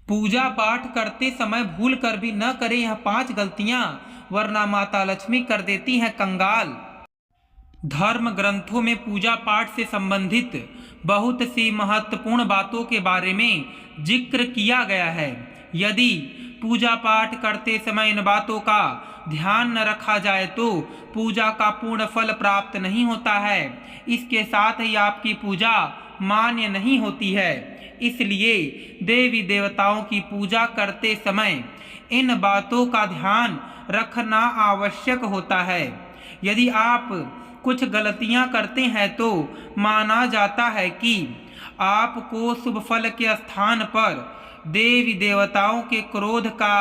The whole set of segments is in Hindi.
पूजा पाठ करते समय भूल कर भी न करें यह 5 गलतियां, वरना माता लक्ष्मी कर देती हैं कंगाल। धर्म ग्रंथों में पूजा पाठ से संबंधित बहुत सी महत्वपूर्ण बातों के बारे में जिक्र किया गया है। यदि पूजा पाठ करते समय इन बातों का ध्यान न रखा जाए तो पूजा का पूर्ण फल प्राप्त नहीं होता है। इसके साथ ही आपकी पूजा मान्य नहीं होती है। इसलिए देवी देवताओं की पूजा करते समय इन बातों का ध्यान रखना आवश्यक होता है। यदि आप कुछ गलतियां करते हैं तो माना जाता है कि आपको शुभ फल के स्थान पर देवी देवताओं के क्रोध का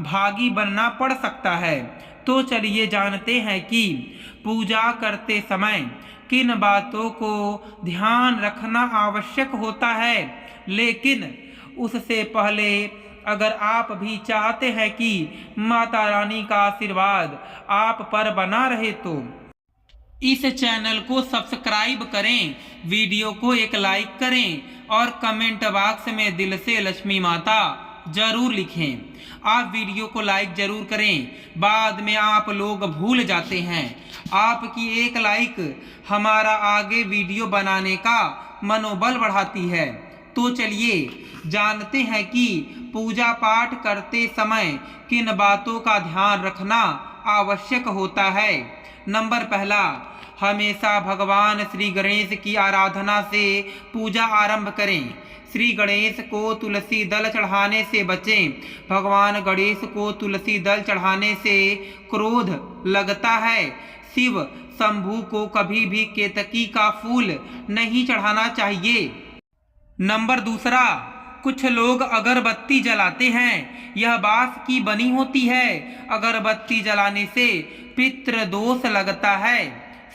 भागी बनना पड़ सकता है। तो चलिए जानते हैं कि पूजा करते समय किन बातों को ध्यान रखना आवश्यक होता है। लेकिन उससे पहले अगर आप भी चाहते हैं कि माता रानी का आशीर्वाद आप पर बना रहे तो इस चैनल को सब्सक्राइब करें, वीडियो को एक लाइक करें और कमेंट बॉक्स में दिल से लक्ष्मी माता जरूर लिखें। आप वीडियो को लाइक जरूर करें, बाद में आप लोग भूल जाते हैं। आपकी एक लाइक हमारा आगे वीडियो बनाने का मनोबल बढ़ाती है। तो चलिए जानते हैं कि पूजा पाठ करते समय किन बातों का ध्यान रखना आवश्यक होता है। नंबर पहला, हमेशा भगवान श्री गणेश की आराधना से पूजा आरंभ करें। श्री गणेश को तुलसी दल चढ़ाने से बचें। भगवान गणेश को तुलसी दल चढ़ाने से क्रोध लगता है। शिव शंभु को कभी भी केतकी का फूल नहीं चढ़ाना चाहिए। नंबर दूसरा, कुछ लोग अगरबत्ती जलाते हैं, यह बांस की बनी होती है। अगरबत्ती जलाने से पितृ दोष लगता है।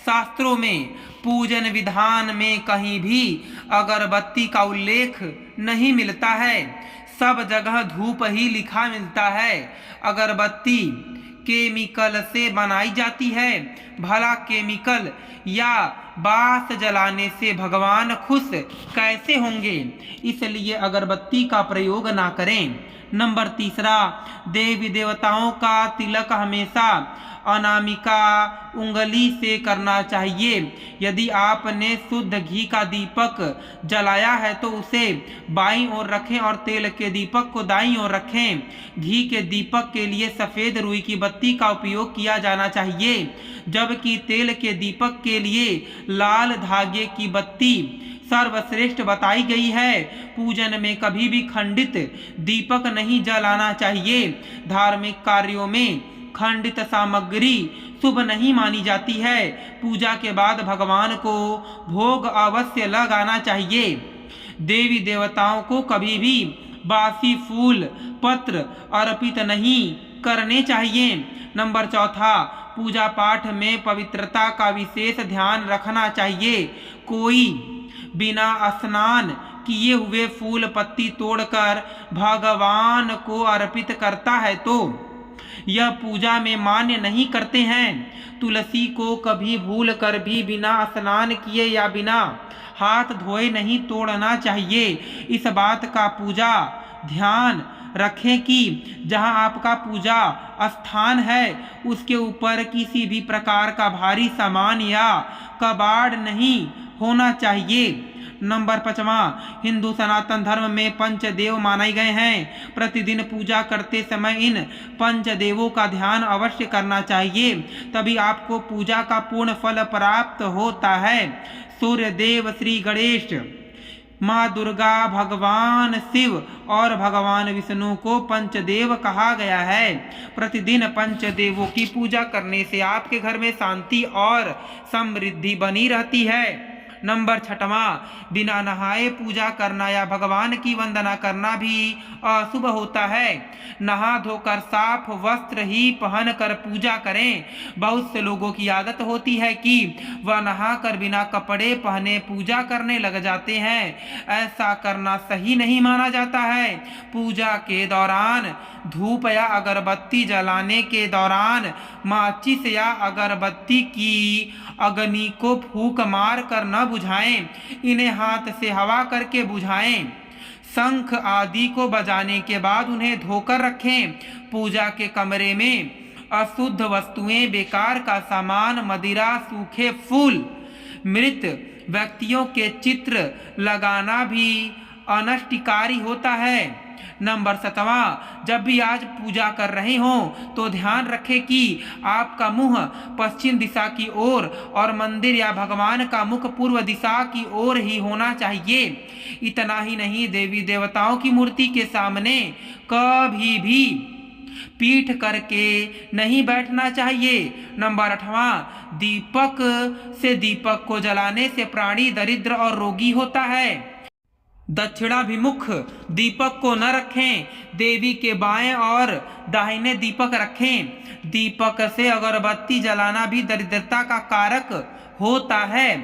शास्त्रों में पूजन विधान में कहीं भी अगरबत्ती का उल्लेख नहीं मिलता है। सब जगह धूप ही लिखा मिलता है। अगरबत्ती केमिकल से बनाई जाती है। भला केमिकल या बांस जलाने से भगवान खुश कैसे होंगे, इसलिए अगरबत्ती का प्रयोग ना करें। नंबर तीसरा, देवी देवताओं का तिलक हमेशा अनामिका उंगली से करना चाहिए। यदि आपने शुद्ध घी का दीपक जलाया है तो उसे बाईं ओर रखें और तेल के दीपक को दाईं ओर रखें। घी के दीपक के लिए सफ़ेद रुई की बत्ती का उपयोग किया जाना चाहिए, जबकि तेल के दीपक के लिए लाल धागे की बत्ती सर्वश्रेष्ठ बताई गई है। पूजन में कभी भी खंडित दीपक नहीं जलाना चाहिए। धार्मिक कार्यों में खंडित सामग्री शुभ नहीं मानी जाती है। पूजा के बाद भगवान को भोग अवश्य लगाना चाहिए। देवी देवताओं को कभी भी बासी फूल पत्र अर्पित नहीं करने चाहिए। नंबर चौथा, पूजा पाठ में पवित्रता का विशेष ध्यान रखना चाहिए। कोई बिना स्नान किए हुए फूल पत्ती तोड़कर भगवान को अर्पित करता है तो यह पूजा में मान्य नहीं करते हैं। तुलसी को कभी भूल कर भी बिना स्नान किए या बिना हाथ धोए नहीं तोड़ना चाहिए। इस बात का पूजा ध्यान रखें कि जहां आपका पूजा स्थान है उसके ऊपर किसी भी प्रकार का भारी सामान या कबाड़ नहीं होना चाहिए। नंबर 5वां, हिंदू सनातन धर्म में पंचदेव माने गए हैं। प्रतिदिन पूजा करते समय इन पंचदेवों का ध्यान अवश्य करना चाहिए, तभी आपको पूजा का पूर्ण फल प्राप्त होता है। सूर्य देव श्री गणेश, माँ दुर्गा, भगवान शिव और भगवान विष्णु को पंचदेव कहा गया है। प्रतिदिन पंचदेवों की पूजा करने से आपके घर में शांति और समृद्धि बनी रहती है। नंबर 6वां, बिना नहाए पूजा करना या भगवान की वंदना करना भी अशुभ होता है। नहा धोकर साफ वस्त्र ही पहनकर पूजा करें। बहुत से लोगों की आदत होती है कि वह नहाकर बिना कपड़े पहने पूजा करने लग जाते हैं। ऐसा करना सही नहीं माना जाता है। पूजा के दौरान धूप या अगरबत्ती जलाने के दौरान माचिस या अगरबत्ती की अग्नि को फूंक मार कर न बुझाएं, इन्हें हाथ से हवा करके बुझाएं। शंख आदि को बजाने के बाद उन्हें धोकर रखें। पूजा के कमरे में अशुद्ध वस्तुएं, बेकार का सामान, मदिरा, सूखे फूल, मृत व्यक्तियों के चित्र लगाना भी अनष्टकारी होता है। नंबर 7वां, जब भी आज पूजा कर रहे हों तो ध्यान रखें कि आपका मुंह पश्चिम दिशा की ओर और मंदिर या भगवान का मुख पूर्व दिशा की ओर ही होना चाहिए। इतना ही नहीं, देवी देवताओं की मूर्ति के सामने कभी भी पीठ करके नहीं बैठना चाहिए। नंबर 8वां, दीपक से दीपक को जलाने से प्राणी दरिद्र और रोगी होता है। दक्षिणाभिमुख दीपक को न रखें, देवी के बाएं और दाहिने दीपक रखें। दीपक से अगरबत्ती जलाना भी दरिद्रता का कारक होता है।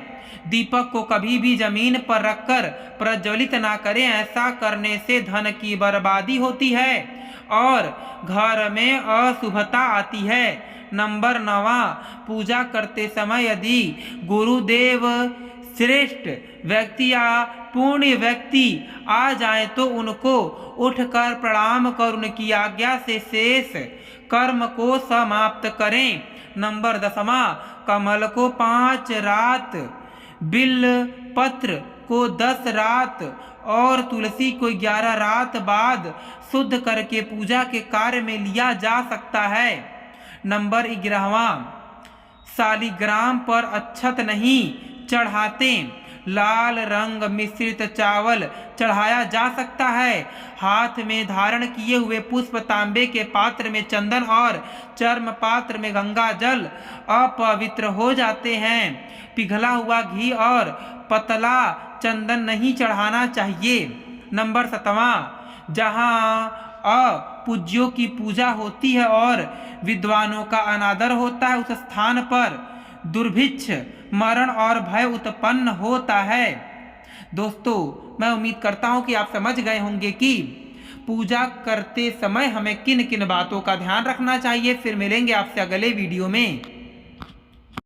दीपक को कभी भी जमीन पर रखकर प्रज्वलित ना करें, ऐसा करने से धन की बर्बादी होती है और घर में अशुभता आती है। नंबर 9वां, पूजा करते समय यदि गुरुदेव श्रेष्ठ व्यक्ति या पुण्य व्यक्ति आ जाए तो उनको उठकर प्रणाम कर उनकी आज्ञा से शेष कर्म को समाप्त करें। नंबर 10वां, कमल को 5 रात, बिल्व पत्र को 10 रात और तुलसी को 11 रात बाद शुद्ध करके पूजा के कार्य में लिया जा सकता है। नंबर 11वां, शालिग्राम पर अक्षत नहीं चढ़ाते। लाल रंग मिश्रित चावल चढ़ाया जा सकता है। हाथ में धारण किए हुए पुष्प तांबे के पात्र में चंदन और चर्म पात्र में गंगा जल अपवित्र हो जाते हैं। पिघला हुआ घी और पतला चंदन नहीं चढ़ाना चाहिए। नंबर 7वां, जहाँ अपूज्यों की पूजा होती है और विद्वानों का अनादर होता है, उस स्थान पर दुर्भिक्ष, मरण और भय उत्पन्न होता है। दोस्तों, मैं उम्मीद करता हूं कि आप समझ गए होंगे कि पूजा करते समय हमें किन किन बातों का ध्यान रखना चाहिए। फिर मिलेंगे आपसे अगले वीडियो में।